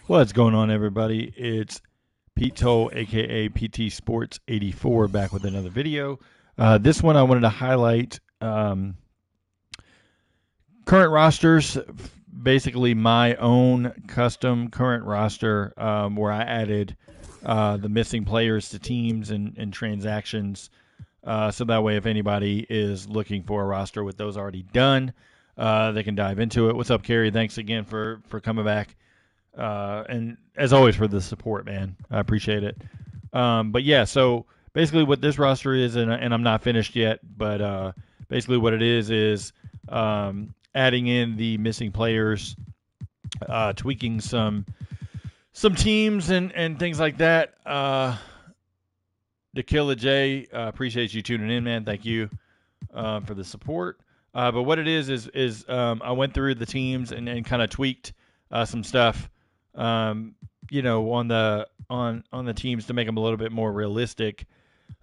What's going on, everybody? It's Pete Toll, aka PT Sports 84, back with another video. This one I wanted to highlight current rosters, basically my own custom current roster, where I added the missing players to teams and transactions. So that way, if anybody is looking for a roster with those already done, they can dive into it. What's up, Kerry? Thanks again for coming back. And as always for the support, man. I appreciate it. But yeah, so basically what this roster is, and I'm not finished yet, but basically what it is adding in the missing players, tweaking some teams and things like that. To Kill a J, appreciate you tuning in, man. Thank you for the support. But what it is I went through the teams and kind of tweaked some stuff. On the teams to make them a little bit more realistic,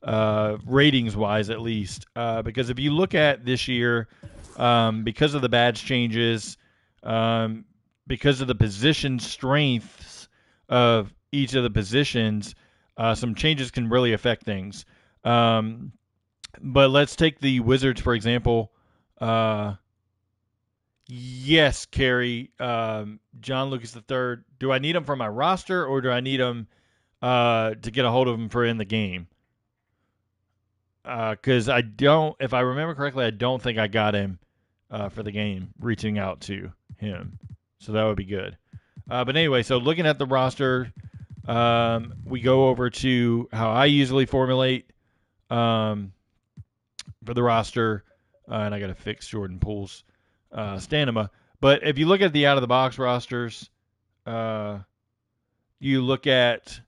ratings wise at least. Because if you look at this year, because of the badge changes, because of the position strengths of each of the positions, some changes can really affect things. But let's take the Wizards for example. Yes, Kerry. John Lucas III. Do I need him for my roster, or do I need him to get a hold of him for in the game? Because I don't, if I remember correctly, I don't think I got him for the game, reaching out to him. So that would be good. But anyway, so looking at the roster, we go over to how I usually formulate for the roster. And I got to fix Jordan Poole's stamina. But if you look at the out of the box rosters, you look at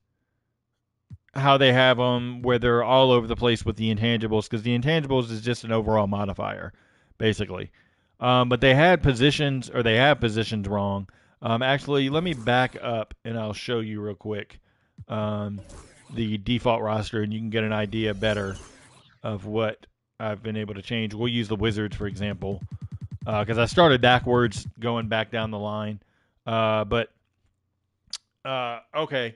how they have them where they're all over the place with the intangibles, because the intangibles is just an overall modifier, basically. But they have positions wrong. Actually, let me back up and I'll show you real quick the default roster, and you can get an idea better of what I've been able to change. We'll use the Wizards, for example, because I started backwards going back down the line. But okay.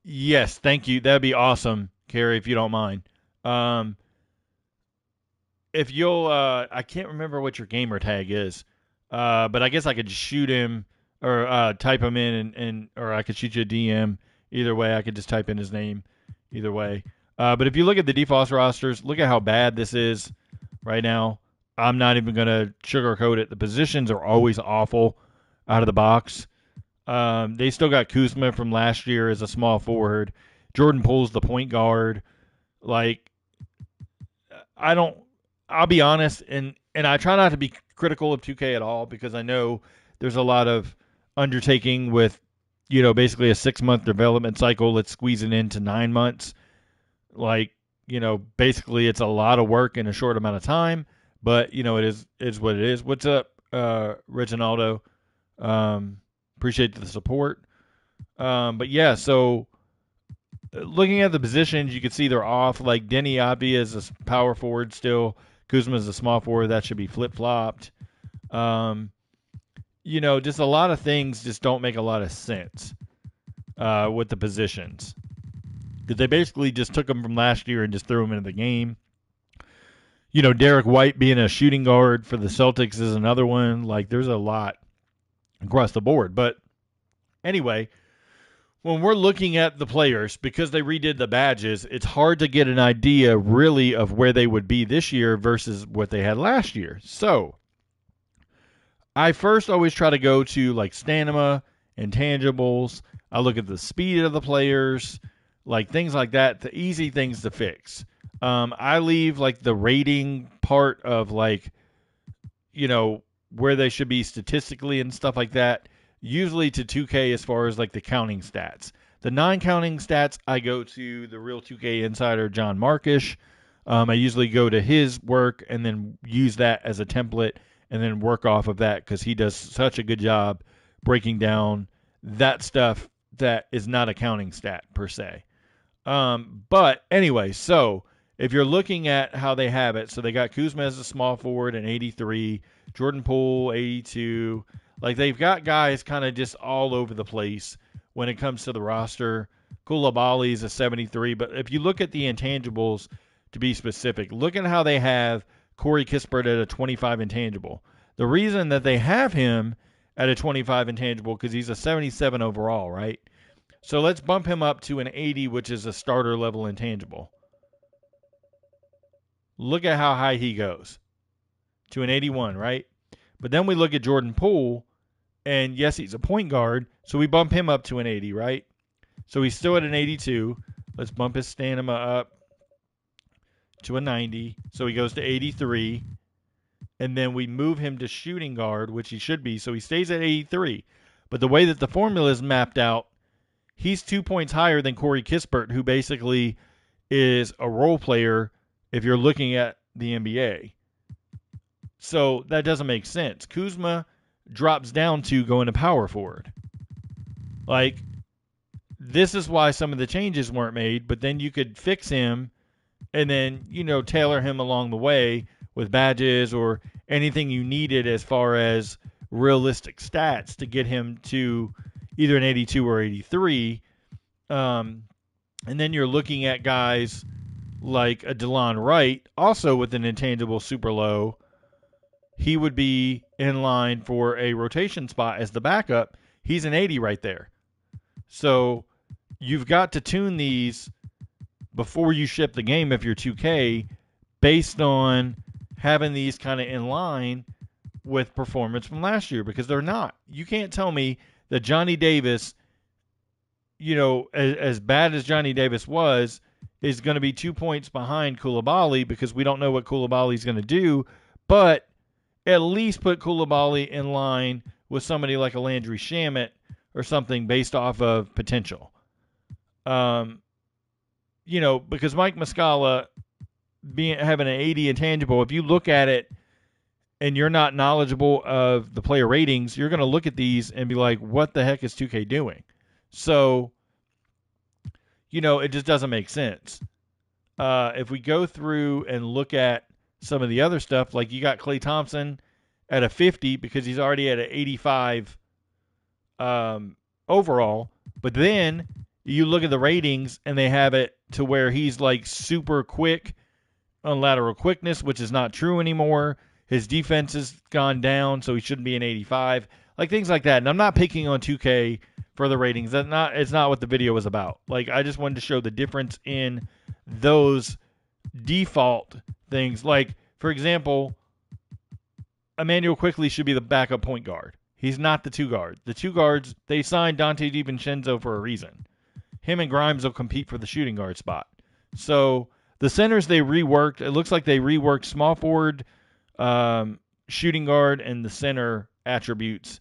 Yes, thank you. That'd be awesome, Carrie, if you don't mind. If you'll, I can't remember what your gamer tag is, but I guess I could shoot him or type him in, or I could shoot you a DM. Either way, I could just type in his name. Either way. But if you look at the default rosters, look at how bad this is right now. I'm not even going to sugarcoat it. The positions are always awful out of the box. They still got Kuzma from last year as a small forward. Jordan Poole's the point guard. Like, I'll be honest, and I try not to be critical of 2K at all, because I know there's a lot of undertaking with, basically a 6-month development cycle. Let's squeeze it into 9 months. Like, basically it's a lot of work in a short amount of time, but it is what it is. What's up, Reginaldo? Appreciate the support. But yeah, so looking at the positions, you can see they're off. Like Denny Abdi is a power forward still. Kuzma is a small forward. That should be flip-flopped. Just a lot of things just don't make a lot of sense with the positions. Because they basically just took them from last year and just threw them into the game. Derek White being a shooting guard for the Celtics is another one. Like, there's a lot across the board. But anyway, when we're looking at the players, because they redid the badges, it's hard to get an idea really of where they would be this year versus what they had last year. So I first always try to go to like stamina, intangibles. I look at the speed of the players, like things like that, the easy things to fix. I leave like the rating part of like, where they should be statistically and stuff like that, usually to 2K as far as like the counting stats. The non-counting stats, I go to the real 2K insider, John Markish. I usually go to his work and then use that as a template and then work off of that, because he does such a good job breaking down that stuff that is not a counting stat per se. But anyway, so if you're looking at how they have it, so they got Kuzma as a small forward in 83, Jordan Poole 82. Like, they've got guys kind of just all over the place. when it comes to the roster. Koulibaly is a 73, but if you look at the intangibles, to be specific, look at how they have Corey Kispert at a 25 intangible. The reason that they have him at a 25 intangible because he's a 77 overall, right? So let's bump him up to an 80, which is a starter level intangible. Look at how high he goes to an 81, right? But then we look at Jordan Poole, and yes, he's a point guard, so we bump him up to an 80, right? So he's still at an 82. Let's bump his stamina up to a 90. So he goes to 83. And then we move him to shooting guard, which he should be. So he stays at 83. But the way that the formula is mapped out, he's 2 points higher than Corey Kispert, who basically is a role player if you're looking at the NBA. So that doesn't make sense. Kuzma drops down to going to power forward. Like, this is why some of the changes weren't made, but then you could fix him and then, tailor him along the way with badges or anything you needed as far as realistic stats to get him to either an 82 or 83. And then you're looking at guys like a DeLon Wright, also with an intangible super low. He would be in line for a rotation spot as the backup. He's an 80 right there. So you've got to tune these before you ship the game if you're 2K based on having these kind of in line with performance from last year, because they're not. You can't tell me that Johnny Davis, as bad as Johnny Davis was, is going to be 2 points behind Koulibaly, because we don't know what Koulibaly is going to do, but at least put Koulibaly in line with somebody like a Landry Shamet or something based off of potential. Because Mike Muscala having an 80 intangible, if you look at it and you're not knowledgeable of the player ratings, you're going to look at these and be like, what the heck is 2K doing? So, it just doesn't make sense. If we go through and look at some of the other stuff, like you got Klay Thompson at a 50 because he's already at an 85 overall, but then you look at the ratings and they have it to where he's like super quick on lateral quickness, which is not true anymore. His defense has gone down, so he shouldn't be an 85. Like things like that. And I'm not picking on 2K for the ratings. It's not what the video was about. Like, I just wanted to show the difference in those default things. Like, for example, Emmanuel Quickley should be the backup point guard. He's not the two guard. The two guards, they signed Dante DiVincenzo for a reason. Him and Grimes will compete for the shooting guard spot. So the centers they reworked. It looks like they reworked small forward, shooting guard, and the center attributes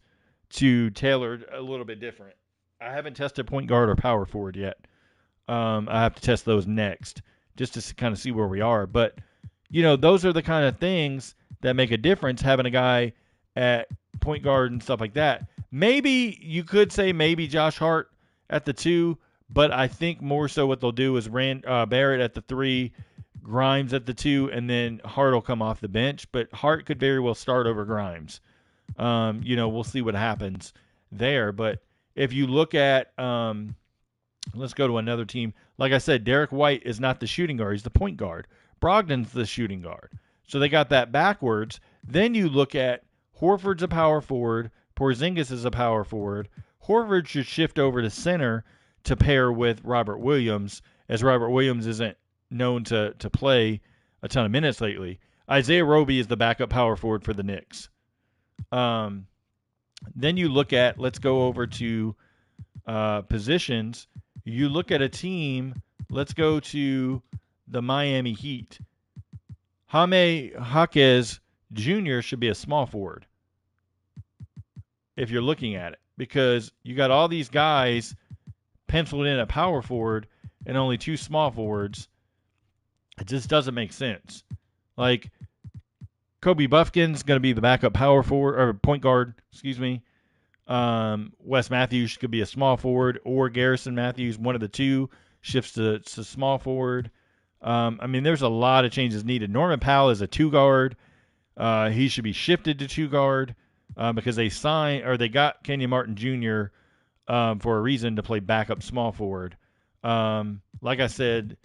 to tailor a little bit different. I haven't tested point guard or power forward yet. I have to test those next just to kind of see where we are. But, those are the kind of things that make a difference, having a guy at point guard and stuff like that. Maybe you could say maybe Josh Hart at the 2, but I think more so what they'll do is Barrett at the 3, Grimes at the 2, and then Hart will come off the bench. But Hart could very well start over Grimes. We'll see what happens there. But if you look at, let's go to another team. Like I said, Derek White is not the shooting guard. He's the point guard. Brogdon's the shooting guard. So they got that backwards. Then you look at Horford's a power forward. Porzingis is a power forward. Horford should shift over to center to pair with Robert Williams, as Robert Williams isn't known to play a ton of minutes lately. Isaiah Roby is the backup power forward for the Knicks. Then you look at, let's go over to positions. You look at a team, let's go to the Miami Heat. Jaime Jaquez Jr. should be a small forward if you're looking at it, because you got all these guys penciled in a power forward and only 2 small forwards. It just doesn't make sense. Like, Kobe Buffkin's going to be the backup power forward, or point guard, excuse me. Wes Matthews could be a small forward, or Garrison Matthews, one of the two, shifts to small forward. There's a lot of changes needed. Norman Powell is a 2 guard. He should be shifted to 2 guard because they got Kenyon Martin Jr. for a reason to play backup small forward. Like I said,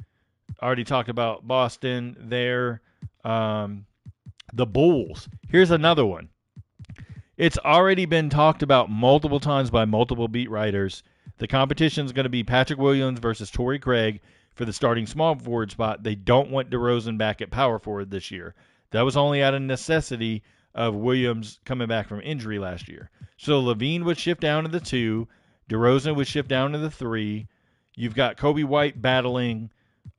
I already talked about Boston there. The Bulls. Here's another one. It's already been talked about multiple times by multiple beat writers. The competition is going to be Patrick Williams versus Torrey Craig for the starting small forward spot. They don't want DeRozan back at power forward this year. That was only out of necessity of Williams coming back from injury last year. So Levine would shift down to the 2. DeRozan would shift down to the 3. You've got Kobe White battling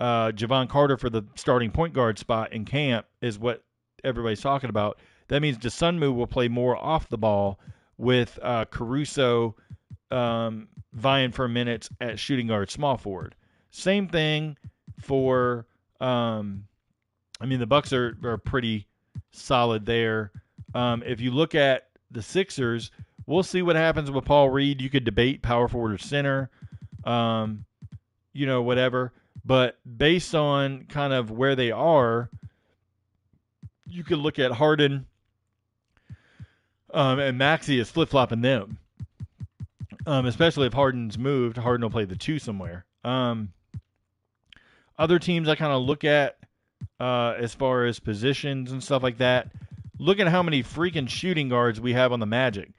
Javon Carter for the starting point guard spot in camp is what everybody's talking about. That means DeSunmu will play more off the ball with Caruso vying for minutes at shooting guard small forward. Same thing for the Bucks are pretty solid there. If you look at the Sixers, we'll see what happens with Paul Reed. You could debate power forward or center, whatever. But based on kind of where they are, you could look at Harden and Maxey is flip-flopping them. Especially if Harden's moved, Harden will play the 2 somewhere. Other teams I kind of look at as far as positions and stuff like that, look at how many freaking shooting guards we have on the Magic.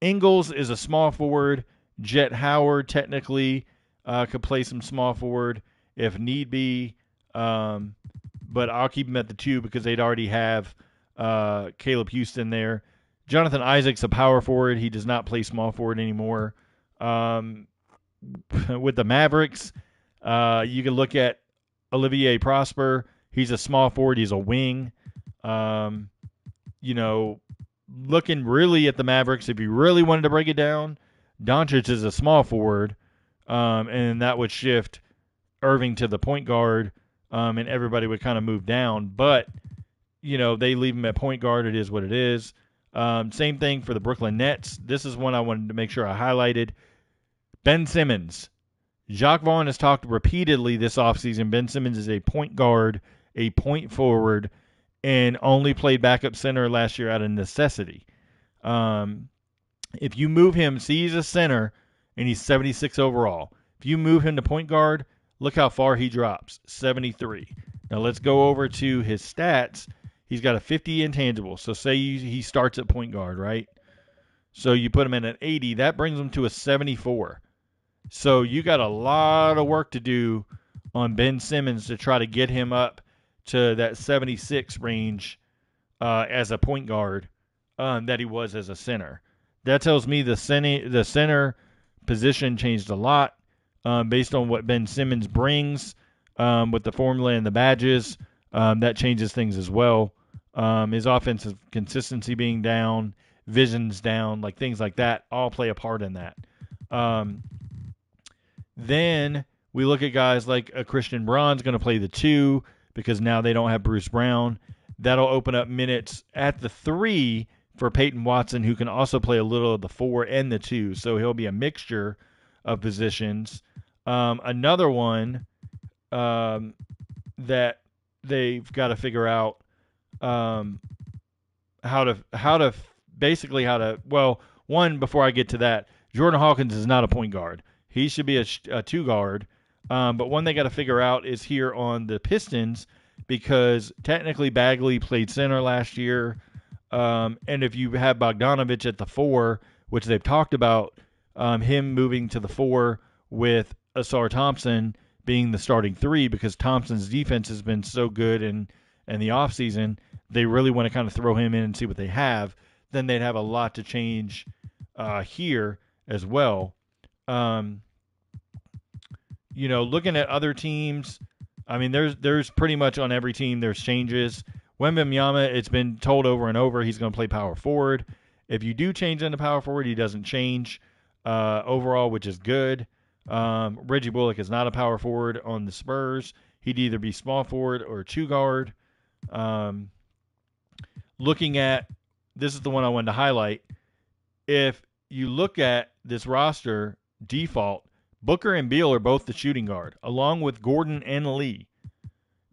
Ingles is a small forward. Jet Howard technically could play some small forward if need be. But I'll keep him at the 2 because they'd already have Caleb Houston there. Jonathan Isaac's a power forward. He does not play small forward anymore. With the Mavericks, you can look at Olivier Prosper. He's a small forward. He's a wing. Looking really at the Mavericks, if you really wanted to break it down, Doncic is a small forward, and that would shift Irving to the point guard, and everybody would kind of move down. But, they leave him at point guard. It is what it is. Same thing for the Brooklyn Nets. This is one I wanted to make sure I highlighted. Ben Simmons. Jacques Vaughn has talked repeatedly this offseason. Ben Simmons is a point guard, a point forward, and only played backup center last year out of necessity. If you move him, see he's a center, and he's 76 overall. If you move him to point guard, look how far he drops, 73. Now let's go over to his stats. He's got a 50 intangible. So say he starts at point guard, right? So you put him in at 80. That brings him to a 74. So you got a lot of work to do on Ben Simmons to try to get him up to that 76 range as a point guard that he was as a center. That tells me the center position changed a lot based on what Ben Simmons brings with the formula and the badges. That changes things as well. His offensive consistency being down, vision's down, like things like that all play a part in that. Then we look at guys like a Christian Braun's going to play the 2 because now they don't have Bruce Brown. That'll open up minutes at the 3 for Peyton Watson, who can also play a little of the 4 and the 2. So he'll be a mixture of positions. Another one that they've got to figure out before I get to that, Jordan Hawkins is not a point guard. He should be a 2 guard. But one they got to figure out is here on the Pistons, because technically Bagley played center last year. And if you have Bogdanovich at the 4, which they've talked about, him moving to the 4 with Asar Thompson being the starting 3, because Thompson's defense has been so good in the offseason, they really want to kind of throw him in and see what they have. Then they'd have a lot to change here as well. Looking at other teams, I mean, there's pretty much on every team there's changes. Wembanyama, it's been told over and over he's going to play power forward. If you do change into power forward, he doesn't change overall, which is good. Reggie Bullock is not a power forward on the Spurs. He'd either be small forward or 2 guard. Looking at, this is the one I wanted to highlight. If you look at this roster default, Booker and Beal are both the shooting guard, along with Gordon and Lee.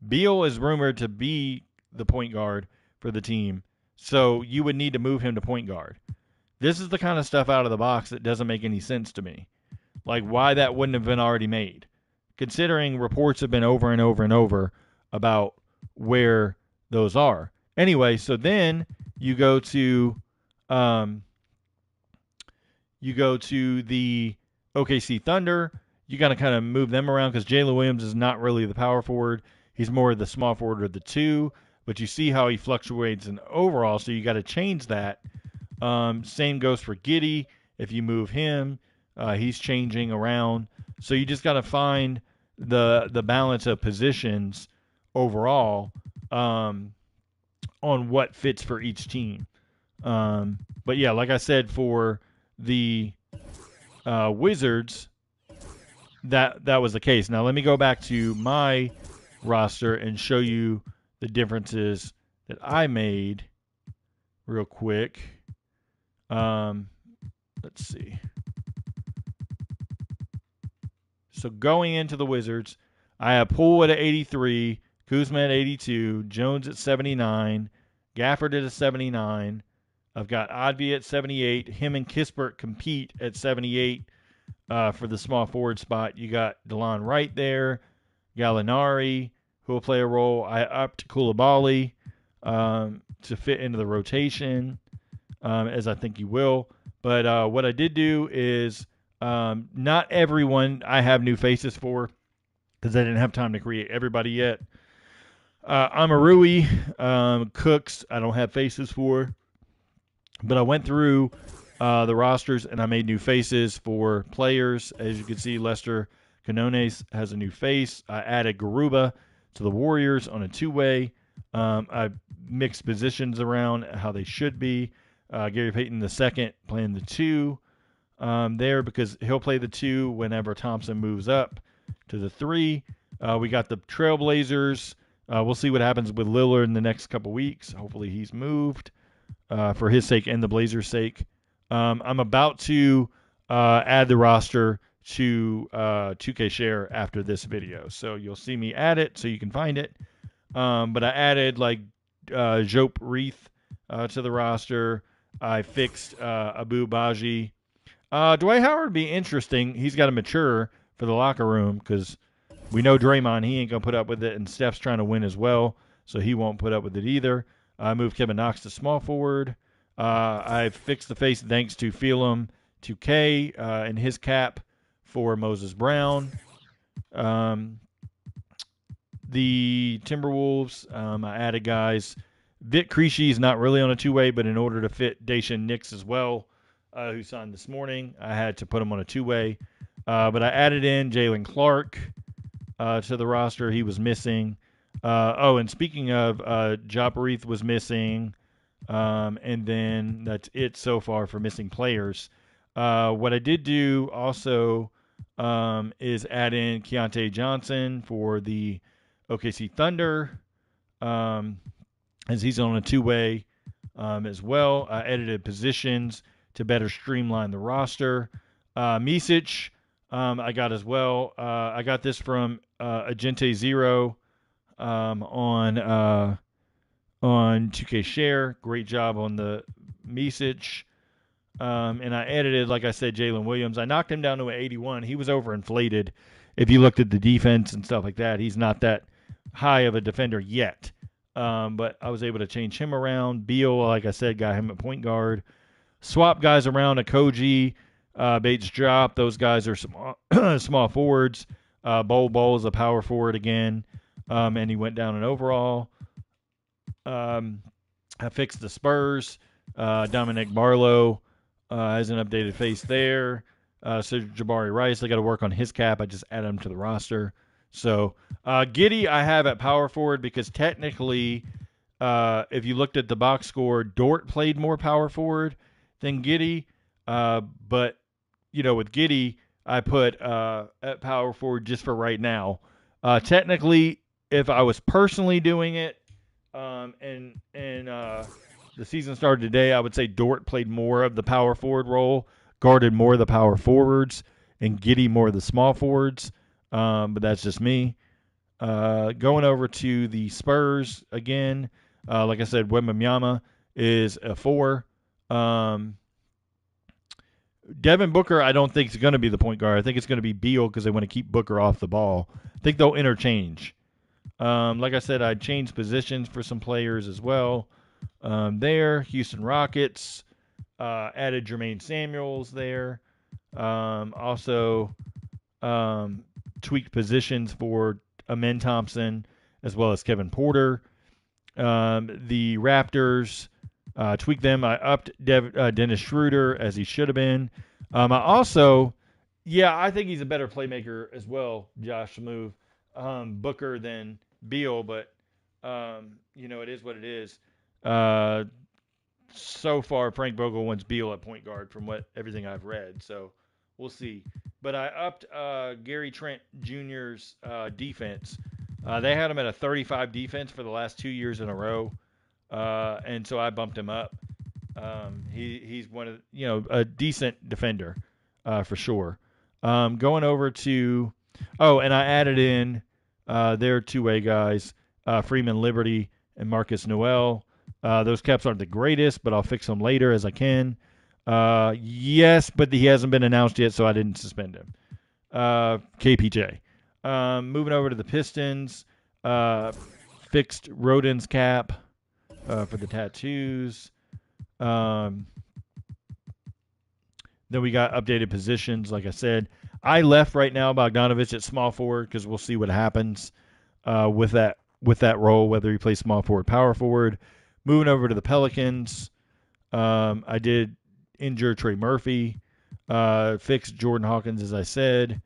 Beal is rumored to be the point guard for the team, so you would need to move him to point guard. This is the kind of stuff out of the box that doesn't make any sense to me. Like why that wouldn't have been already made, considering reports have been over and over and over about where those are. Anyway, so then you go to um, the OKC Thunder. You got to kind of move them around because Jalen Williams is not really the power forward. He's more of the small forward or the two. But you see how he fluctuates in overall, so you got to change that. Same goes for Giddey. If you move him, he's changing around. So you just got to find the balance of positions overall on what fits for each team. But yeah, like I said, for the Wizards, that was the case. Now let me go back to my roster and show you the differences that I made real quick. Let's see. So going into the Wizards, I have Poole at 83, Kuzma at 82, Jones at 79, Gafford at 79. I've got Odby at 78. Him and Kispert compete at 78 for the small forward spot. You got DeLon Wright there, Gallinari, who will play a role. I upped Koulibaly to fit into the rotation, as I think you will. But what I did do is not everyone I have new faces for because I didn't have time to create everybody yet. Amarui, Cooks, I don't have faces for. But I went through the rosters and I made new faces for players. As you can see, Lester Canones has a new face. I added Garuba to the Warriors on a two-way. I mixed positions around how they should be. Gary Payton II playing the two there because he'll play the two whenever Thompson moves up to the three. We got the Trailblazers. We'll see what happens with Lillard in the next couple weeks. Hopefully he's moved for his sake and the Blazers' sake. I'm about to add the roster to 2K Share after this video. So you'll see me add it so you can find it. But I added like Jope Reith to the roster. I fixed Abu Baji. Dwight Howard would be interesting. He's got to mature for the locker room because we know Draymond, he ain't going to put up with it, and Steph's trying to win as well, so he won't put up with it either. I moved Kevin Knox to small forward. I fixed the face thanks to Phelan 2K and his cap for Moses Brown. The Timberwolves, I added guys. Vic Krejci is not really on a two-way, but in order to fit Dacian Nix as well, who signed this morning, I had to put him on a two-way. But I added in Jalen Clark to the roster. He was missing. And speaking of, Joparith was missing. And then that's it so far for missing players. What I did do also is add in Keontae Johnson for the OKC Thunder, as he's on a two-way as well. I edited positions to better streamline the roster. Misic, I got as well. I got this from Agente Zero on 2K Share. Great job on the Misic. And I edited, like I said, Jalen Williams. I knocked him down to an 81. He was overinflated. If you looked at the defense and stuff like that, he's not that high of a defender yet. But I was able to change him around. Beal, like I said, got him at point guard. Swap guys around. Akoji, Bates drop. Those guys are small forwards. Bol is a power forward again. And he went down in overall. I fixed the Spurs. Dominic Barlow has an updated face there. So Jabari Rice, I got to work on his cap. I just added him to the roster. So Giddey I have at power forward because technically, if you looked at the box score, Dort played more power forward than Giddey. But, with Giddey, I put at power forward just for right now. Technically, if I was personally doing it, and the season started today, I would say Dort played more of the power forward role, guarded more of the power forwards, and Giddey more of the small forwards. But that's just me. Going over to the Spurs again, like I said, Wembanyama is a 4. Devin Booker, I don't think is going to be the point guard. I think it's going to be Beal because they want to keep Booker off the ball. I think they'll interchange. Like I said, I changed positions for some players as well. There, Houston Rockets added Jermaine Samuels there. Also tweaked positions for Amen Thompson as well as Kevin Porter. The Raptors tweaked them. I upped Dennis Schroeder as he should have been. I also, I think he's a better playmaker as well, Josh Smoove, Booker than Beal, but it is what it is. So far, Frank Vogel wants Beal at point guard from everything I've read, so we'll see. But I upped Gary Trent Jr.'s defense. They had him at a 35 defense for the last 2 years in a row, and so I bumped him up. He's one of a decent defender for sure. Going over to and I added in their two-way guys, Freeman Liberty and Marcus Noel. Those caps aren't the greatest, but I'll fix them later as I can. Yes, but he hasn't been announced yet, so I didn't suspend him. KPJ. Moving over to the Pistons. Fixed Rodin's cap for the tattoos. Then we got updated positions, like I said. I left right now Bogdanovich at small forward because we'll see what happens with that role, whether he plays small forward, power forward. Moving over to the Pelicans, I did injure Trey Murphy, fixed Jordan Hawkins, as I said.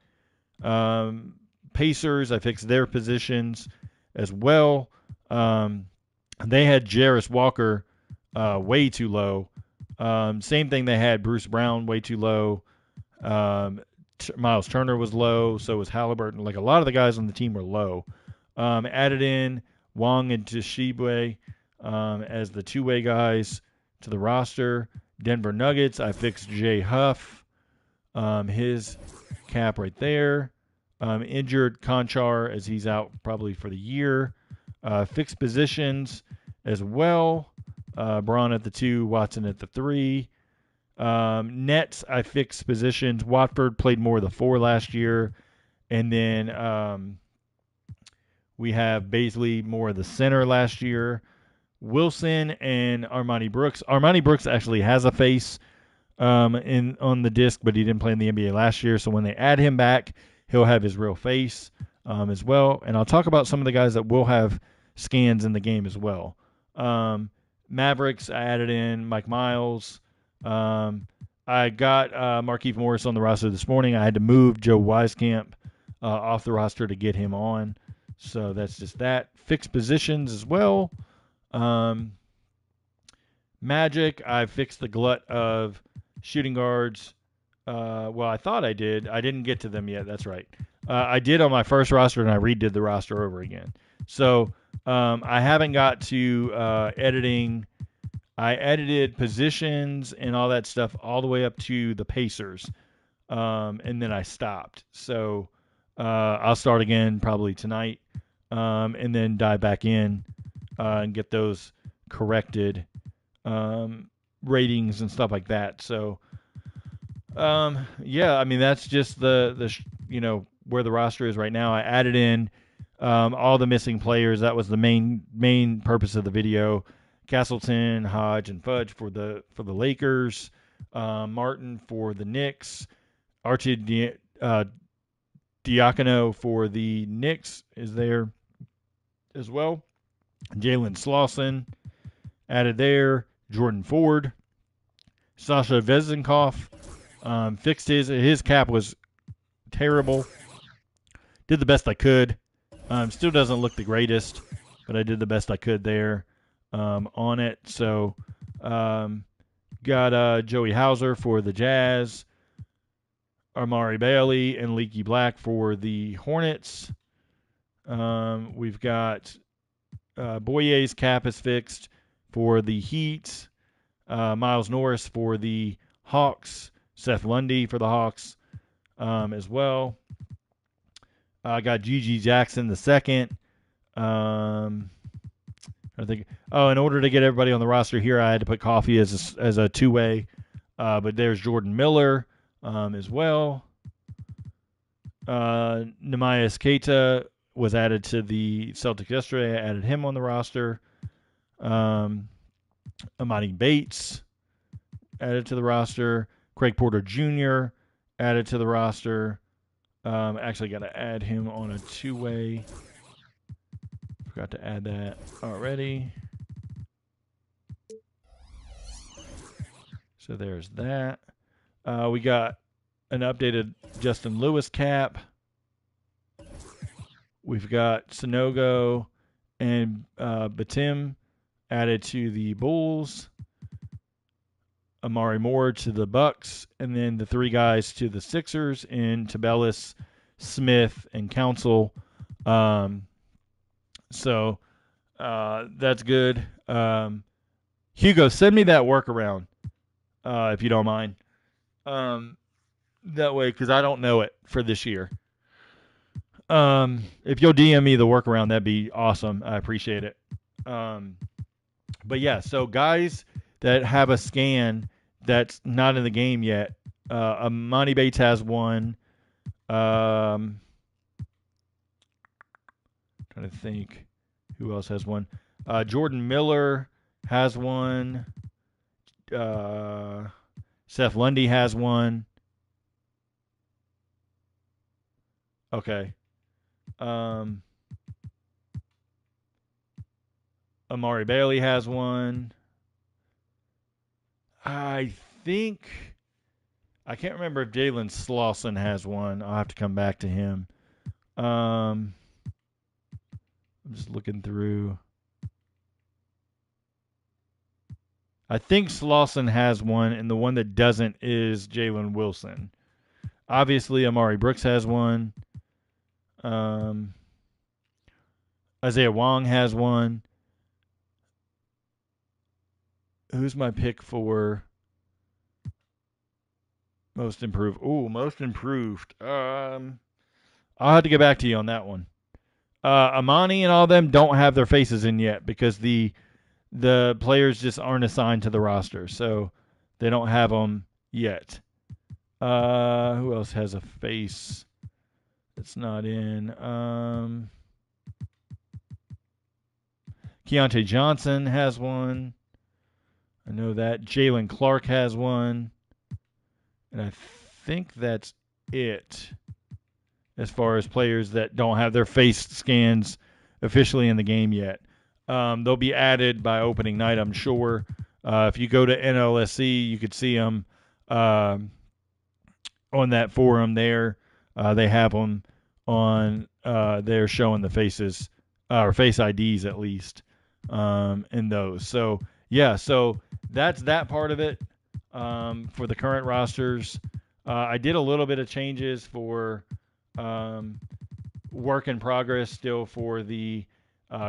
Pacers, I fixed their positions as well. They had Jarris Walker way too low. Same thing, they had Bruce Brown way too low. Miles Turner was low, so was Halliburton. Like, a lot of the guys on the team were low. Added in Wong and Tshiebwe as the two-way guys to the roster. Denver Nuggets, I fixed Jay Huff, his cap right there. Injured Conchar as he's out probably for the year. Fixed positions as well. Braun at the 2, Watson at the 3. Nets, I fixed positions. Watford played more of the 4 last year. And then we have Baisley more of the center last year. Wilson and Armani Brooks. Armani Brooks actually has a face on the disc, but he didn't play in the NBA last year. So when they add him back, he'll have his real face as well. And I'll talk about some of the guys that will have scans in the game as well. Mavericks, I added in Mike Miles. I got Markieff Morris on the roster this morning. I had to move Joe Wieskamp off the roster to get him on. So that's just that. Fixed positions as well. Magic, I fixed the glut of shooting guards. Well, I thought I did. I didn't get to them yet. That's right. I did on my first roster, and I redid the roster over again. So I haven't got to editing. I edited positions and all that stuff all the way up to the Pacers, and then I stopped. So I'll start again probably tonight, and then dive back in and get those corrected ratings and stuff like that. So I mean, that's just the where the roster is right now. I added in all the missing players. That was the main purpose of the video. Castleton, Hodge, and Fudge for the Lakers. Martin for the Knicks. Archie Diacono for the Knicks is there as well. Jalen Slauson added there. Jordan Ford. Sasha Vezenkov fixed his cap was terrible. Did the best I could. Still doesn't look the greatest, but I did the best I could there on it. So got Joey Hauser for the Jazz. Amari Bailey and Leaky Black for the Hornets. We've got Boyer's cap is fixed for the Heat. Miles Norris for the Hawks. Seth Lundy for the Hawks as well. I got Gigi Jackson the second. I think. Oh, in order to get everybody on the roster here, I had to put Coffee as a two-way. But there's Jordan Miller. as well. Nehemias Keita was added to the Celtics yesterday. I added him on the roster. Amani Bates added to the roster. Craig Porter Jr. added to the roster. Actually, got to add him on a two-way. Forgot to add that already. So there's that. We got an updated Justin Lewis cap. We've got Sonogo and Batim added to the Bulls. Amari Moore to the Bucks, and then the three guys to the Sixers in Tabellis, Smith, and Council. So that's good. Hugo, send me that workaround if you don't mind. That way, because I don't know it for this year. If you'll DM me the workaround, that'd be awesome. I appreciate it. But yeah, so guys that have a scan that's not in the game yet. Monty Bates has one. Trying to think who else has one. Jordan Miller has one. Seth Lundy has one. Okay. Amari Bailey has one. I think I can't remember if Jalen Slauson has one. I'll have to come back to him. I'm just looking through. I think Slauson has one, and the one that doesn't is Jalen Wilson. Obviously, Amari Brooks has one. Isaiah Wong has one. Who's my pick for most improved? Oh, most improved. I'll have to get back to you on that one. Amani and all them don't have their faces in yet because the players just aren't assigned to the roster, so they don't have them yet. Who else has a face that's not in? Keontae Johnson has one. I know that. Jalen Clark has one. And I think that's it as far as players that don't have their face scans officially in the game yet. They'll be added by opening night, I'm sure. If you go to NLSC, you could see them on that forum there. They have them on there showing the faces, or face IDs at least, in those. So, yeah, so that's that part of it for the current rosters. I did a little bit of changes for work in progress still for the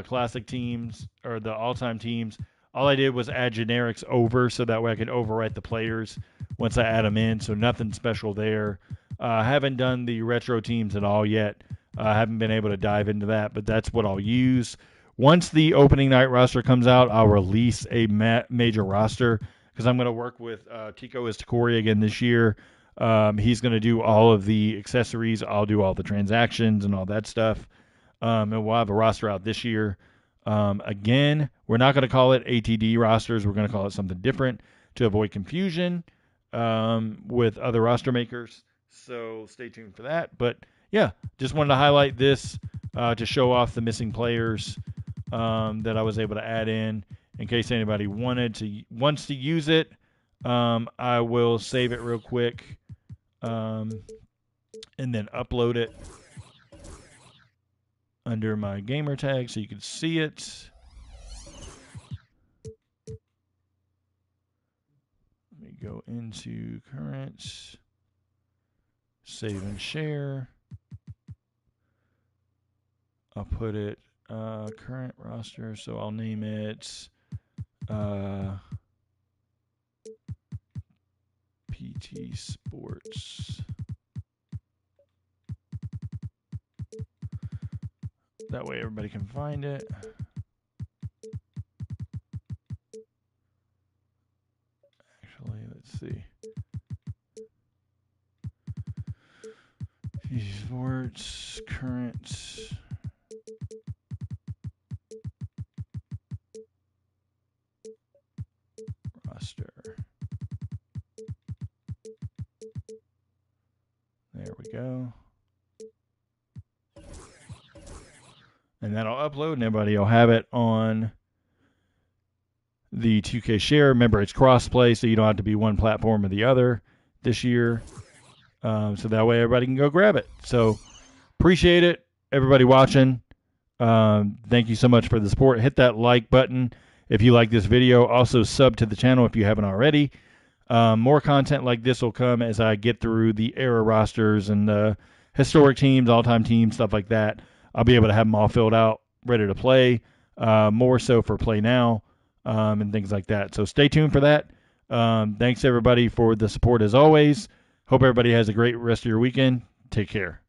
classic teams or the all-time teams. All I did was add generics over so that way I could overwrite the players once I add them in. So nothing special there. I haven't done the retro teams at all yet. I haven't been able to dive into that, but that's what I'll use. Once the opening night roster comes out, I'll release a major roster because I'm going to work with Tico Istakori again this year. He's going to do all of the accessories. I'll do all the transactions and all that stuff. And we'll have a roster out this year. Again, we're not going to call it ATD rosters. We're going to call it something different to avoid confusion with other roster makers. So stay tuned for that. But yeah, just wanted to highlight this to show off the missing players that I was able to add in case anybody wants to use it. I will save it real quick and then upload it under my gamer tag so you can see it. Let me go into current, save and share. I'll put it current roster, so I'll name it PT Sports. That way everybody can find it. Actually, let's see. Sports current roster. There we go. And that'll upload, and everybody will have it on the 2K Share. Remember, it's cross-play, so you don't have to be one platform or the other this year. So that way everybody can go grab it. So appreciate it, everybody watching. Thank you so much for the support. Hit that like button if you like this video. Also sub to the channel if you haven't already. More content like this will come as I get through the era rosters and the historic teams, all-time teams, stuff like that. I'll be able to have them all filled out, ready to play, more so for Play Now and things like that. So stay tuned for that. Thanks, everybody, for the support as always. Hope everybody has a great rest of your weekend. Take care.